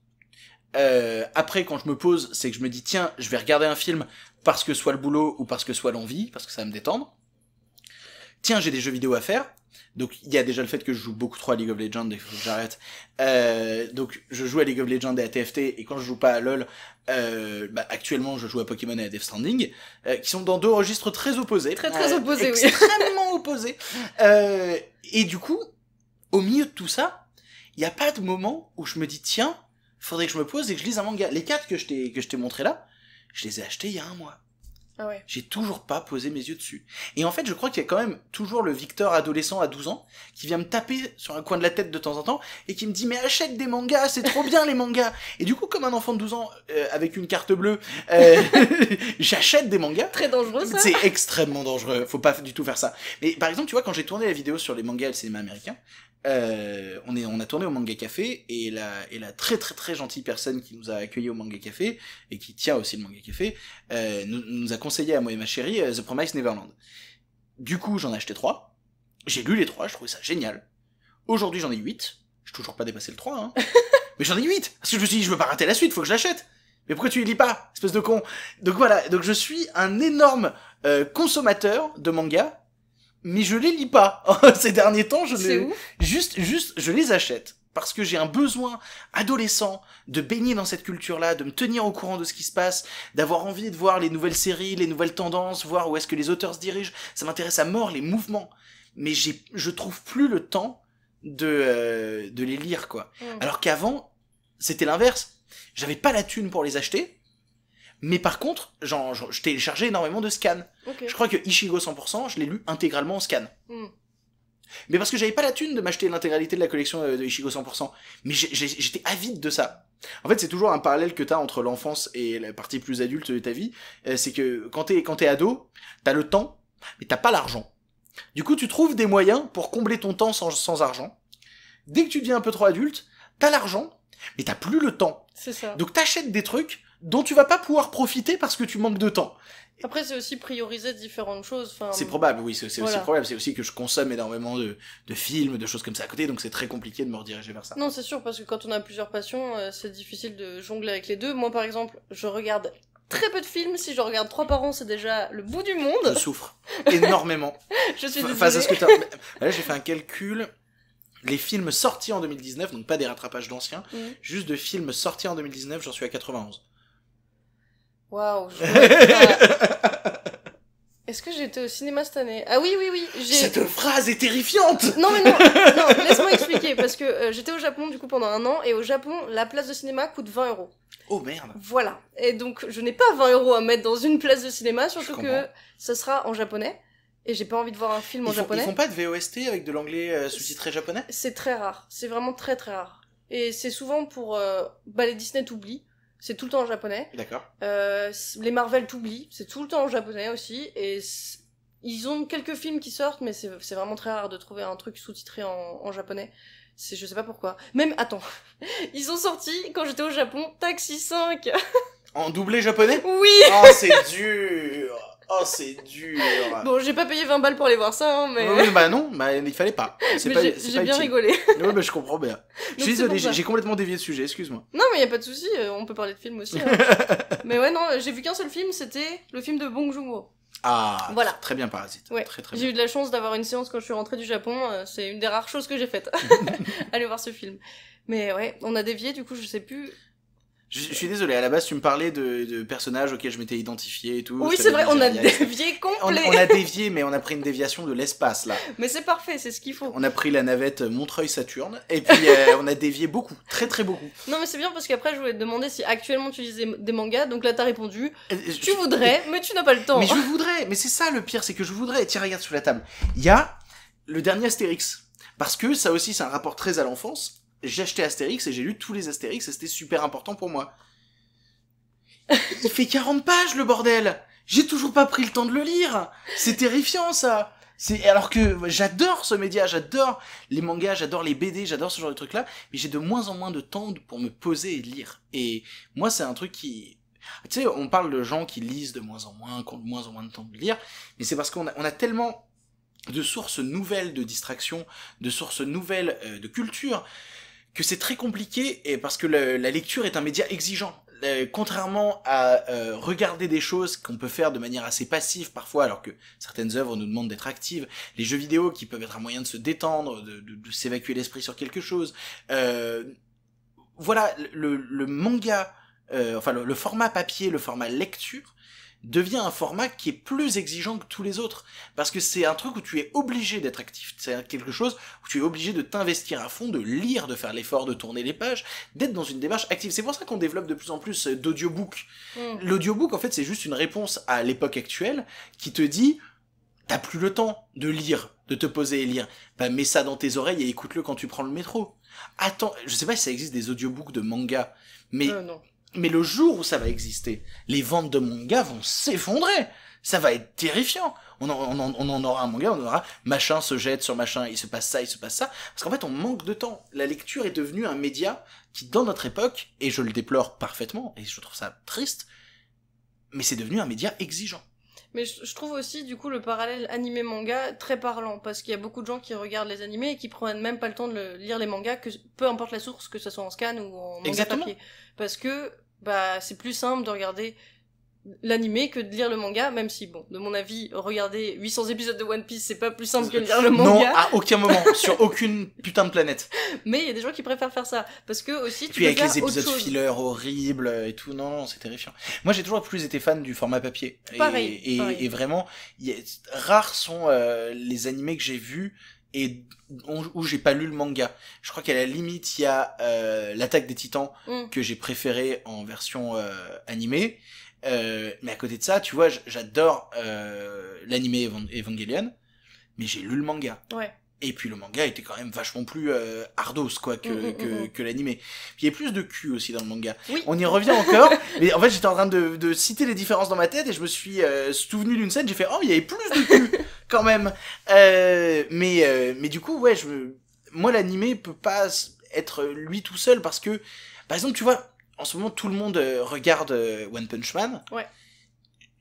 Après, quand je me pose, c'est que je me dis tiens, je vais regarder un film parce que soit le boulot ou parce que soit l'envie, parce que ça va me détendre. Tiens, j'ai des jeux vidéo à faire. Donc il y a déjà le fait que je joue beaucoup trop à League of Legends, il faut que j'arrête. Donc je joue à League of Legends et à TFT, et quand je joue pas à LoL, actuellement je joue à Pokémon et à Death Stranding, qui sont dans 2 registres très opposés. Très opposés, oui. Extrêmement opposés. Et du coup, au milieu de tout ça, il n'y a pas de moment où je me dis tiens, faudrait que je me pose et que je lise un manga. Les 4 que je t'ai montré là, je les ai achetés il y a 1 mois. Ah ouais. J'ai toujours pas posé mes yeux dessus. Et en fait, je crois qu'il y a quand même toujours le Victor adolescent à 12 ans qui vient me taper sur un coin de la tête de temps en temps et qui me dit mais achète des mangas, c'est trop bien les mangas. Et du coup, comme un enfant de 12 ans avec une carte bleue, j'achète des mangas. Très dangereux ça. C'est extrêmement dangereux, faut pas du tout faire ça. Mais par exemple, tu vois, quand j'ai tourné la vidéo sur les mangas et le cinéma américain, on a tourné au Manga Café et la très très très gentille personne qui nous a accueillis au Manga Café et qui tient aussi le Manga Café nous a conseillé à moi et ma chérie The Promised Neverland. Du coup, j'en ai acheté 3. J'ai lu les 3, je trouvais ça génial. Aujourd'hui, j'en ai 8. J'ai toujours pas dépassé le 3, hein. Mais j'en ai 8 parce que je me suis dit je veux pas rater la suite, faut que je l'achète. Mais pourquoi tu les lis pas, espèce de con? Donc voilà, donc je suis un énorme consommateur de mangas. Mais je les lis pas. Ces derniers temps, juste, je les achète. Parce que j'ai un besoin adolescent de baigner dans cette culture-là, de me tenir au courant de ce qui se passe, d'avoir envie de voir les nouvelles séries, les nouvelles tendances, voir où est-ce que les auteurs se dirigent. Ça m'intéresse à mort, les mouvements. Mais je trouve plus le temps de les lire, quoi. Alors qu'avant, c'était l'inverse. J'avais pas la thune pour les acheter. Mais par contre, je téléchargeais énormément de scans. Okay. Je crois que Ichigo 100%, je l'ai lu intégralement en scan. Mais parce que j'avais pas la thune de m'acheter l'intégralité de la collection de Ichigo 100%. Mais j'étais avide de ça. En fait, c'est toujours un parallèle que t'as entre l'enfance et la partie plus adulte de ta vie. C'est que quand t'es ado, t'as le temps, mais t'as pas l'argent. Du coup, tu trouves des moyens pour combler ton temps sans argent. Dès que tu deviens un peu trop adulte, t'as l'argent, mais t'as plus le temps. C'est ça. Donc t'achètes des trucs dont tu vas pas pouvoir profiter parce que tu manques de temps. Après, c'est aussi prioriser différentes choses. Enfin, c'est probable, oui, c'est voilà. aussi probable. C'est aussi que je consomme énormément de films, de choses comme ça à côté, donc c'est très compliqué de me rediriger vers ça. Non, c'est sûr, parce que quand on a plusieurs passions, c'est difficile de jongler avec les deux. Moi, par exemple, je regarde très peu de films. Si je regarde 3 par an, c'est déjà le bout du monde. Je souffre énormément. Je suis désolée. Face à ce que là, j'ai fait un calcul. Les films sortis en 2019, donc pas des rattrapages d'anciens, juste de films sortis en 2019, j'en suis à 91. Waouh, Est-ce que j'étais au cinéma cette année? Ah oui. Cette phrase est terrifiante. Non, laisse-moi expliquer, parce que j'étais au Japon du coup pendant 1 an, et au Japon, la place de cinéma coûte 20 €. Oh merde. Voilà. Et donc, je n'ai pas 20 € à mettre dans une place de cinéma, surtout que ça sera en japonais, et j'ai pas envie de voir un film en japonais. Ils font pas de VOST avec de l'anglais sous-titré japonais? C'est très rare. C'est vraiment très très rare. Et c'est souvent pour... les Disney t'oublient. C'est tout le temps en japonais. D'accord. Les Marvel t'oublient, c'est tout le temps en japonais aussi. Et ils ont quelques films qui sortent, mais c'est vraiment très rare de trouver un truc sous-titré en japonais. Je sais pas pourquoi. Même, attends, ils ont sorti, quand j'étais au Japon, Taxi 5. En doublé japonais? Oui. Oh, c'est dur. Oh, c'est dur. Bon, j'ai pas payé 20 balles pour aller voir ça, hein, mais... Oui, bah non, bah, il fallait pas. J'ai bien rigolé. Oui, bah je comprends bien. Je suis désolé, j'ai complètement dévié de sujet, excuse-moi. Non, mais y a pas de souci, on peut parler de films aussi. Hein. Mais ouais, non, j'ai vu qu'un seul film, c'était le film de Bong Joon-ho. Ah, voilà. Très bien Parasite. Ouais. Très bien. J'ai eu de la chance d'avoir une séance quand je suis rentrée du Japon, c'est une des rares choses que j'ai faites. Aller voir ce film. Mais ouais, on a dévié, du coup, je sais plus... Je suis désolé, à la base tu me parlais de personnages auxquels je m'étais identifié et tout. Oui, c'est vrai, on a dévié complet. On a dévié, mais on a pris une déviation de l'espace là. Mais c'est parfait, c'est ce qu'il faut. On a pris la navette Montreuil-Saturne, et puis on a dévié beaucoup, très très beaucoup. Non mais c'est bien parce qu'après je voulais te demander si actuellement tu lisais des mangas, donc là t'as répondu, tu voudrais, mais tu n'as pas le temps. Mais je voudrais, mais c'est ça le pire, c'est que je voudrais. Tiens, regarde sous la table. Il y a le dernier Astérix, parce que ça aussi c'est un rapport très à l'enfance. J'ai acheté Astérix et j'ai lu tous les Astérix et c'était super important pour moi. Il fait 40 pages le bordel. J'ai toujours pas pris le temps de le lire. C'est terrifiant ça. Alors que j'adore ce média, j'adore les mangas, j'adore les BD, j'adore ce genre de trucs là, mais j'ai de moins en moins de temps pour me poser et lire. Et moi c'est un truc qui... Tu sais, on parle de gens qui lisent de moins en moins, qui ont de moins en moins de temps de lire, mais c'est parce qu'on a tellement de sources nouvelles de distraction, de sources nouvelles de culture, que c'est très compliqué, et parce que la lecture est un média exigeant. Contrairement à regarder des choses qu'on peut faire de manière assez passive parfois, alors que certaines œuvres nous demandent d'être actives, les jeux vidéo qui peuvent être un moyen de se détendre, de s'évacuer l'esprit sur quelque chose, voilà, le manga, enfin le format papier, le format lecture, devient un format qui est plus exigeant que tous les autres. Parce que c'est un truc où tu es obligé d'être actif. C'est quelque chose où tu es obligé de t'investir à fond, de lire, de faire l'effort de tourner les pages, d'être dans une démarche active. C'est pour ça qu'on développe de plus en plus d'audiobook. L'audiobook, en fait, c'est juste une réponse à l'époque actuelle qui te dit t'as plus le temps de lire, de te poser et lire. Bah, mets ça dans tes oreilles et écoute-le quand tu prends le métro. Attends, je sais pas si ça existe des audiobooks de manga, mais... Non. Mais le jour où ça va exister, les ventes de manga vont s'effondrer. Ça va être terrifiant. On en aura un manga, on aura machin se jette sur machin, il se passe ça. Parce qu'en fait, on manque de temps. La lecture est devenue un média qui, dans notre époque, et je le déplore parfaitement, et je trouve ça triste, mais c'est devenu un média exigeant. Mais je trouve aussi, du coup, le parallèle animé-manga très parlant, parce qu'il y a beaucoup de gens qui regardent les animés et qui prennent même pas le temps de lire les mangas, peu importe la source, que ce soit en scan ou en manga Exactement. papier. Parce que, c'est plus simple de regarder l'animé que de lire le manga, même si, bon, de mon avis, regarder 800 épisodes de One Piece, c'est pas plus simple que de lire le manga. Non, à aucun moment, sur aucune putain de planète. Mais il y a des gens qui préfèrent faire ça, parce que aussi, tu puis peux avec faire les épisodes autre chose. filler horribles et tout, non, c'est terrifiant. Moi, j'ai toujours plus été fan du format papier. Pareil. Et vraiment, rares sont les animés que j'ai vus et où j'ai pas lu le manga. Je crois qu'à la limite, il y a l'Attaque des Titans que j'ai préféré en version animée. Mais à côté de ça, tu vois, j'adore l'animé Evangelion, mais j'ai lu le manga. Ouais. Et puis le manga était quand même vachement plus ardos quoi que l'animé. Puis il y a plus de cul aussi dans le manga. Oui. On y revient encore, mais en fait j'étais en train de citer les différences dans ma tête et je me suis souvenu d'une scène, j'ai fait oh il y avait plus de cul quand même. Mais du coup ouais, moi l'animé peut pas être lui tout seul parce que par exemple tu vois en ce moment tout le monde regarde One Punch Man. Ouais.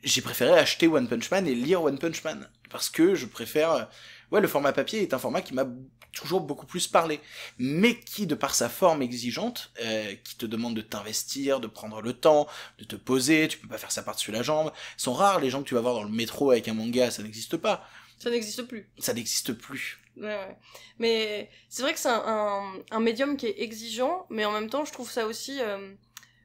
J'ai préféré acheter One Punch Man et lire One Punch Man parce que je préfère le format papier est un format qui m'a toujours beaucoup plus parlé, mais qui, de par sa forme exigeante, qui te demande de t'investir, de prendre le temps, de te poser, tu peux pas faire ça par-dessus la jambe, sont rares les gens que tu vas voir dans le métro avec un manga, ça n'existe pas. Ça n'existe plus. Ça n'existe plus. Ouais. Mais c'est vrai que c'est un médium qui est exigeant, mais en même temps, je trouve ça aussi...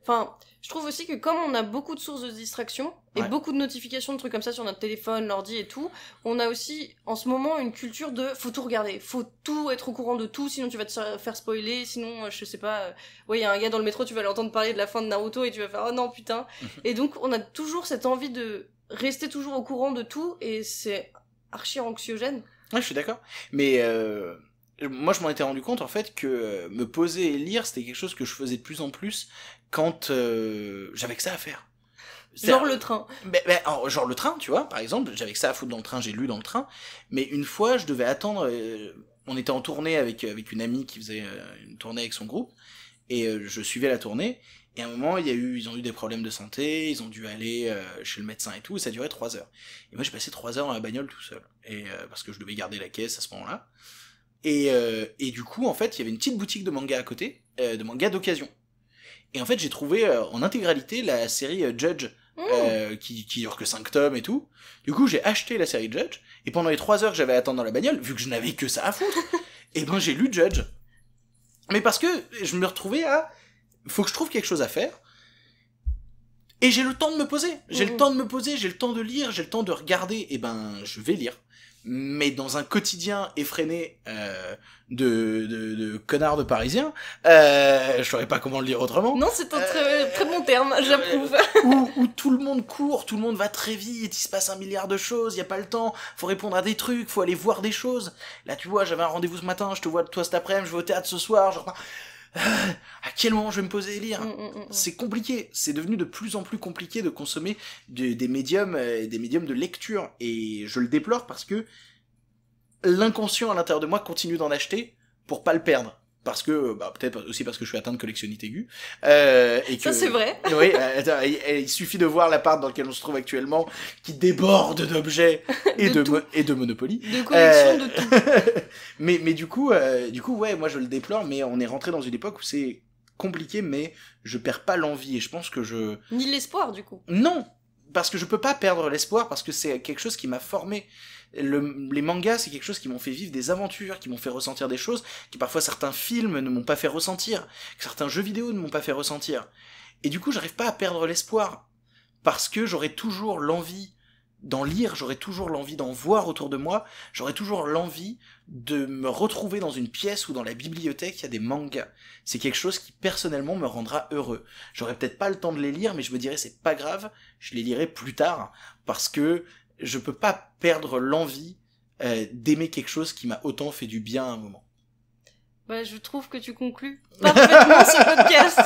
je trouve aussi que comme on a beaucoup de sources de distraction et beaucoup de notifications, de trucs comme ça sur notre téléphone, l'ordi et tout, on a aussi en ce moment une culture de faut tout regarder, faut tout être au courant de tout, sinon tu vas te faire spoiler, sinon je sais pas, il y a un gars dans le métro, tu vas l'entendre parler de la fin de Naruto et tu vas faire oh non putain. Et donc on a toujours cette envie de rester toujours au courant de tout et c'est archi anxiogène. Ouais, je suis d'accord. Mais moi, je m'en étais rendu compte, en fait, que me poser et lire, c'était quelque chose que je faisais de plus en plus quand j'avais que ça à faire. Genre le train. Genre le train, tu vois, par exemple, j'avais que ça à foutre dans le train, j'ai lu dans le train, mais une fois, je devais attendre, on était en tournée avec une amie qui faisait une tournée avec son groupe, et je suivais la tournée, et à un moment, ils ont eu des problèmes de santé, ils ont dû aller chez le médecin et tout, et ça durait 3 heures. Et moi, j'ai passé 3 heures dans la bagnole tout seul, et parce que je devais garder la caisse à ce moment-là. Et du coup, en fait, il y avait une petite boutique de manga à côté, de manga d'occasion. Et en fait, j'ai trouvé en intégralité la série Judge, qui dure que 5 tomes et tout. Du coup, j'ai acheté la série Judge, et pendant les 3 heures que j'avais à attendre dans la bagnole, vu que je n'avais que ça à foutre, et ben j'ai lu Judge. Mais parce que je me retrouvais à... Faut que je trouve quelque chose à faire, et j'ai le temps de me poser. J'ai le temps de me poser, j'ai le temps de lire, j'ai le temps de regarder, et ben je vais lire. Mais dans un quotidien effréné de connards de parisiens, je saurais pas comment le dire autrement. Non, c'est un très, très bon terme, j'approuve. Où tout le monde court, tout le monde va très vite, il se passe 1 milliard de choses, y a pas le temps, faut répondre à des trucs, faut aller voir des choses. Là, tu vois, j'avais un rendez-vous ce matin, je te vois toi cet après-midi, je vais au théâtre ce soir, genre... à quel moment je vais me poser et lire? C'est compliqué, c'est devenu de plus en plus compliqué de consommer des médiums de lecture, et je le déplore parce que l'inconscient à l'intérieur de moi continue d'en acheter pour pas le perdre. Parce que, peut-être aussi parce que je suis atteint de collectionnite aiguë. Et que, ça, c'est vrai. Oui, il suffit de voir l'appart dans lequel on se trouve actuellement, qui déborde d'objets et de Monopoly. De collection de tout. mais du coup, ouais, moi je le déplore, mais on est rentré dans une époque où c'est compliqué, mais je perds pas l'envie, et je pense que Ni l'espoir, du coup. Non! Parce que je peux pas perdre l'espoir, parce que c'est quelque chose qui m'a formé. Les mangas, c'est quelque chose qui m'ont fait vivre des aventures, qui m'ont fait ressentir des choses, qui parfois certains films ne m'ont pas fait ressentir, que certains jeux vidéo ne m'ont pas fait ressentir. Et du coup, j'arrive pas à perdre l'espoir. parce que j'aurais toujours l'envie d'en lire, j'aurais toujours l'envie d'en voir autour de moi, j'aurais toujours l'envie de me retrouver dans une pièce ou dans la bibliothèque, il y a des mangas. C'est quelque chose qui personnellement me rendra heureux. J'aurais peut-être pas le temps de les lire, mais je me dirais c'est pas grave, je les lirai plus tard, parce que je peux pas perdre l'envie d'aimer quelque chose qui m'a autant fait du bien à un moment. Bah, je trouve que tu conclus parfaitement ce podcast.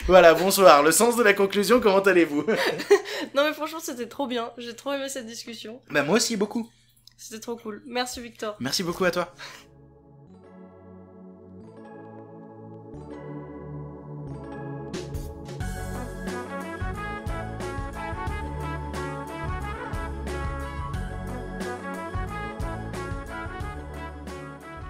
Voilà, bonsoir. Le sens de la conclusion, comment allez-vous? Non mais franchement, c'était trop bien. J'ai trop aimé cette discussion. Bah moi aussi, beaucoup. C'était trop cool. Merci Victor. Merci beaucoup à toi.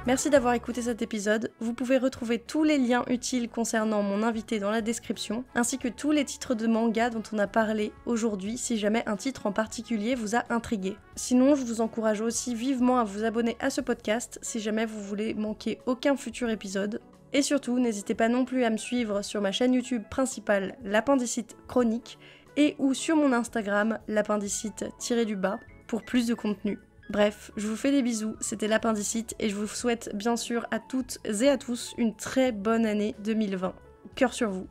Merci d'avoir écouté cet épisode. Vous pouvez retrouver tous les liens utiles concernant mon invité dans la description, ainsi que tous les titres de manga dont on a parlé aujourd'hui si jamais un titre en particulier vous a intrigué. Sinon, je vous encourage aussi vivement à vous abonner à ce podcast si jamais vous voulez manquer aucun futur épisode. Et surtout, n'hésitez pas non plus à me suivre sur ma chaîne YouTube principale, l'Appendicite Chronique, et ou sur mon Instagram, l'Appendicite-du-bas, pour plus de contenu. Bref, je vous fais des bisous, c'était l'Appendicite et je vous souhaite bien sûr à toutes et à tous une très bonne année 2020. Cœur sur vous.